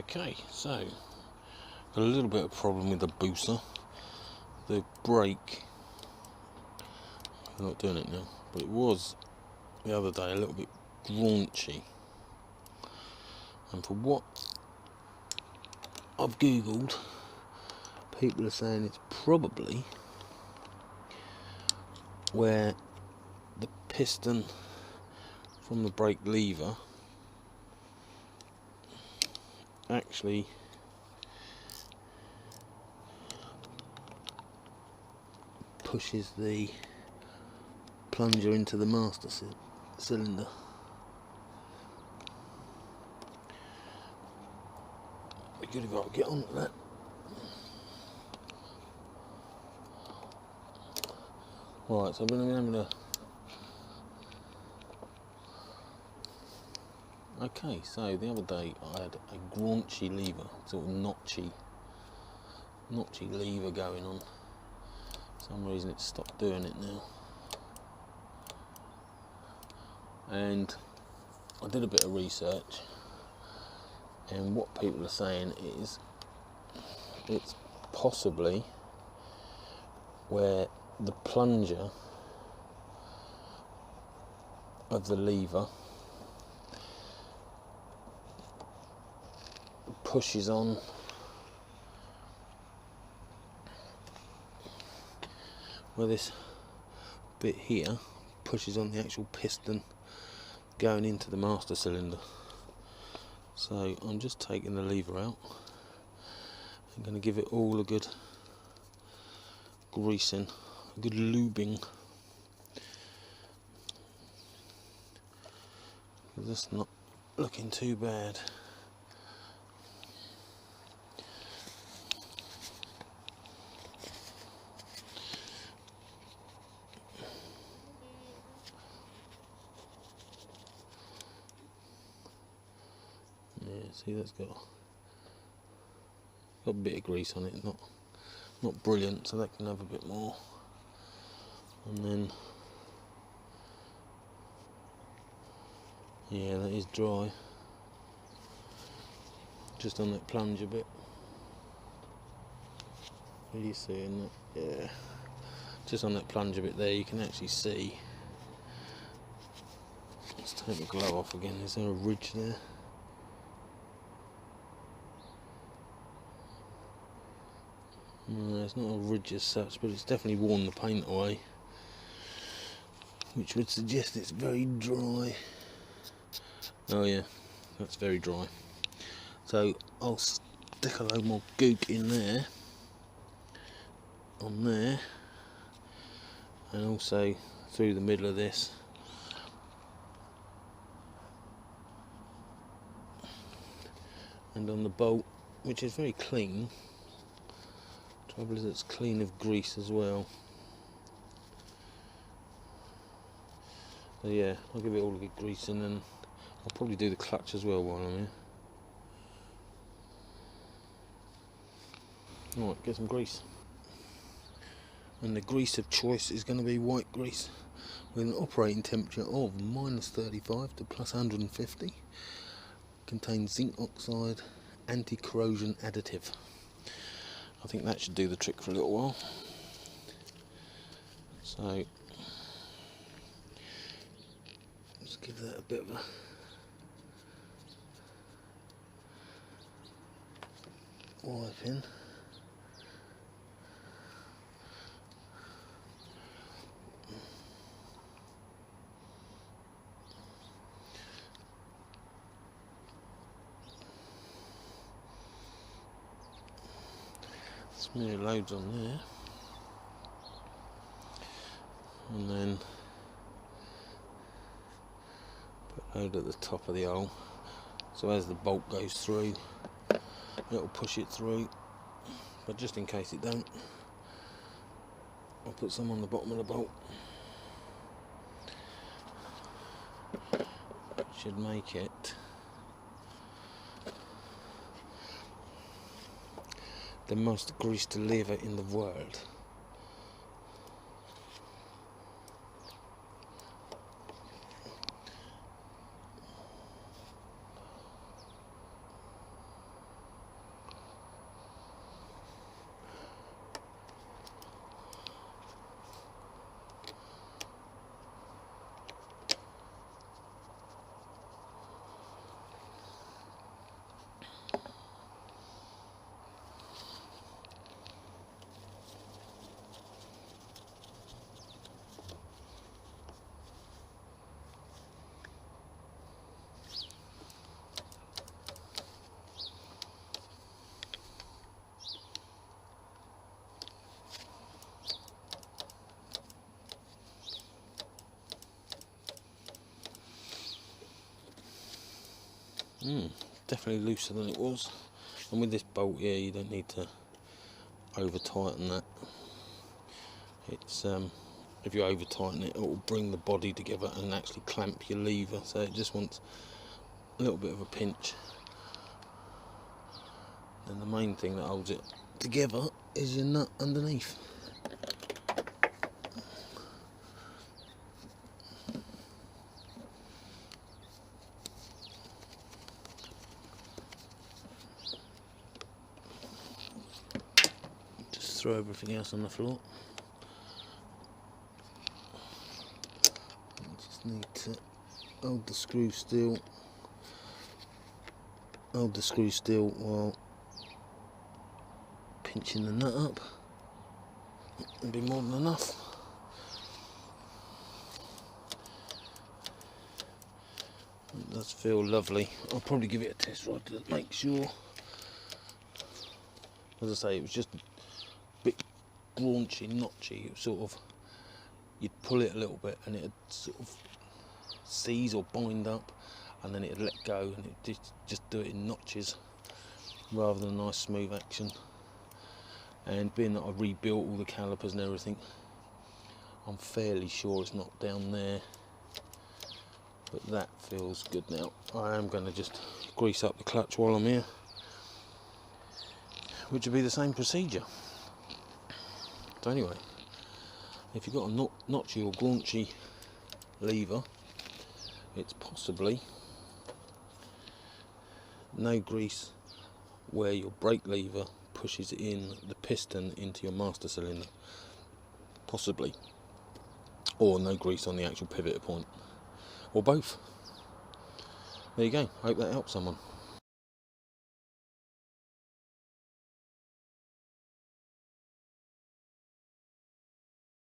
Okay, so got a little bit of problem with the booster. The brake, I'm not doing it now, but it was the other day a little bit grounchy. And for what I've googled, people are saying it's probably where the piston from the brake lever actually pushes the plunger into the master cylinder. Be good if I could get on to that. Right, so I've been able to. Okay, so the other day I had a grounchy lever, sort of notchy lever going on. For some reason it stopped doing it now. And I did a bit of research, and what people are saying is it's possibly where the plunger of the lever pushes on where this bit here pushes on the actual piston going into the master cylinder. So I'm just taking the lever out. I'm going to give it all a good greasing, a good lubing. It's not looking too bad. Yeah, see, that's got a bit of grease on it, not brilliant, so that can have a bit more. And then, yeah, that is dry, just on that plunger bit. What are you seeing that? Yeah, just on that plunger bit there, you can actually see. Let's take the glove off again. Is there a ridge there? No, it's not a ridge as such, but it's definitely worn the paint away, which would suggest it's very dry. Oh yeah, that's very dry. So I'll stick a load more gook in there, on there, and also through the middle of this. And on the bolt, which is very clean. Trouble is it's clean of grease as well. So yeah, I'll give it all a good grease, and then I'll probably do the clutch as well while I'm here. Alright, get some grease. And the grease of choice is going to be white grease with an operating temperature of -35 to +150. Contains zinc oxide, anti-corrosion additive. I think that should do the trick for a little while. So let's give that a bit of a wipe in. Smear loads on there, and then put a load at the top of the hole, so as the bolt goes through it'll push it through, but just in case it don't, I'll put some on the bottom of the bolt. Should make it the most greased lever in the world. Definitely looser than it was. And with this bolt here, you don't need to over tighten that. It's if you over tighten it, it will bring the body together and actually clamp your lever, so it just wants a little bit of a pinch. And the main thing that holds it together is your nut underneath. Just throw everything else on the floor. Just need to hold the screw still. Hold the screw still while pinching the nut up. It'll be more than enough. It does feel lovely. I'll probably give it a test ride to make sure. As I say, it was just a bit grounchy, notchy. It was sort of, you'd pull it a little bit and it'd sort of seize or bind up, and then it'd let go and it'd just do it in notches rather than a nice smooth action. And being that I rebuilt all the calipers and everything, I'm fairly sure it's not down there, but that feels good now. I am going to just grease up the clutch while I'm here, which would be the same procedure. So anyway, if you've got a notchy or grounchy lever, it's possibly no grease where your brake lever pushes in the piston into your master cylinder, possibly, or no grease on the actual pivot point, or both. There you go. Hope that helps someone.